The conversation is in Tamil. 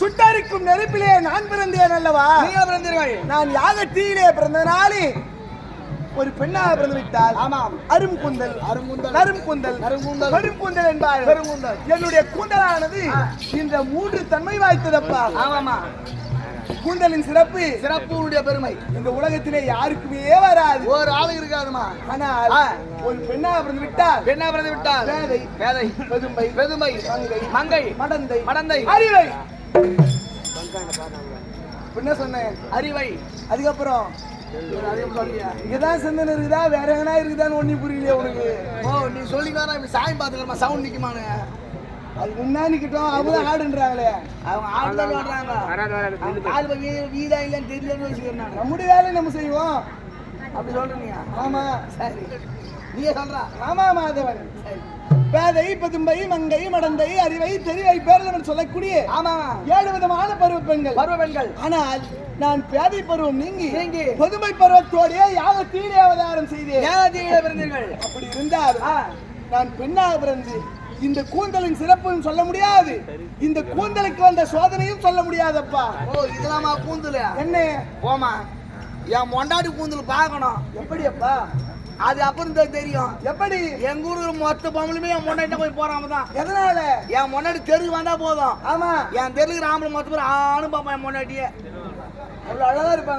சுட்டரிக்கும் நெருப்பிலே நான் பிறந்தேன் அல்லவா? நீங்கள் பிறந்தீர்கள். நான் யாகத்தீயிலே பிறந்த நாளே ஒரு பெண்ணாக பிறந்து விட்டால் ஆமாம். அரும்குந்தல் அரும்குந்தல் நறும்குந்தல் நறும்குந்தல் பெரும்குந்தல் என்பார். பெருங்குந்தல். என்னுடைய கூந்தலானது இந்த 3 தன்மை வாய்த்ததப்பா. ஆமாமா. கூந்தலின் சிறப்பு சிறப்புடைய பெருமை இந்த உலகத்திலே யாருக்குமே வராது. ஒரு ஆளு இருக்காதுமா. ஆனால் ஒரு பெண்ணாக பிறந்து விட்டால் பெண்ணா பிறந்து விட்டால் பேதை பேதை பெதும்பை பெதுமை மங்கை மங்கை மடந்தை மடந்தை அறிவை என்ன சொன்னேன்? அறிவை. அதுக்கப்புறம் இங்கதான் சிந்தனை இருக்குதா வேற எங்கனா இருக்குதான்னு ஒன்னும் புரியலையே உனக்கு? ஓ நீ சொல்லிக்காரா இப்படி சாயம் பார்த்துக்கிறமா சவுண்ட் நிக்குமானு அது முன்னாடிக்கிட்டோம் அவங்க ஆடுன்றாங்களே. அவங்க ஆடுதான் ஆடுறாங்க. ஆள் வீடா இல்லைன்னு தெரியலன்னு வச்சுக்கிறேன். நம்முடைய வேலையை நம்ம செய்வோம். அப்படி சொல்றீங்க? ஆமா சரி நீயே சொல்றா. ஆமா மாதவன் பேதை பெதும்பை மங்கை மடந்தை அறிவை தெரிவை பேரளவன் சொல்லக்கூடிய ஆமா 7 விதமான பருவ பெண்கள். பருவ பெண்கள். ஆனால் நான் பேதை பருவம் நீங்கி நீங்கி பெதுமை பருவத்தோடே யாகத்தீயிலே அவதாரம் செய்தேன். யாகத்தீயிலே பிறந்தீர்கள். அப்படி இருந்தாலும் நான் பெண்ணாக பிறந்து இந்த கூந்தலின் சிறப்புன்னு சொல்ல முடியாது, இந்த கூந்தலுக்கு வந்த சோதனையும் சொல்ல முடியாதப்பா. ஓ இதெல்லாமா கூந்தல்? என்ன போமா என் மொண்டாடி கூந்தல் பார்க்கணும். எப்படி அப்பா? அது அப்புறம் தான் தெரியும். எப்படி? எங்க ஊருக்கு மொத்த பொம்பளுமே என் முன்னாடி போய் போறாம தான். எதனால? என் முன்னாடி தெருக்கு வந்தா போதும். ஆமா என் தெருக்கு ஆம்பளை மொத்த பேர் ஆணும் பாப்பா என் முன்னாடியே. அவ்வளவு அழகா இருப்பாங்க.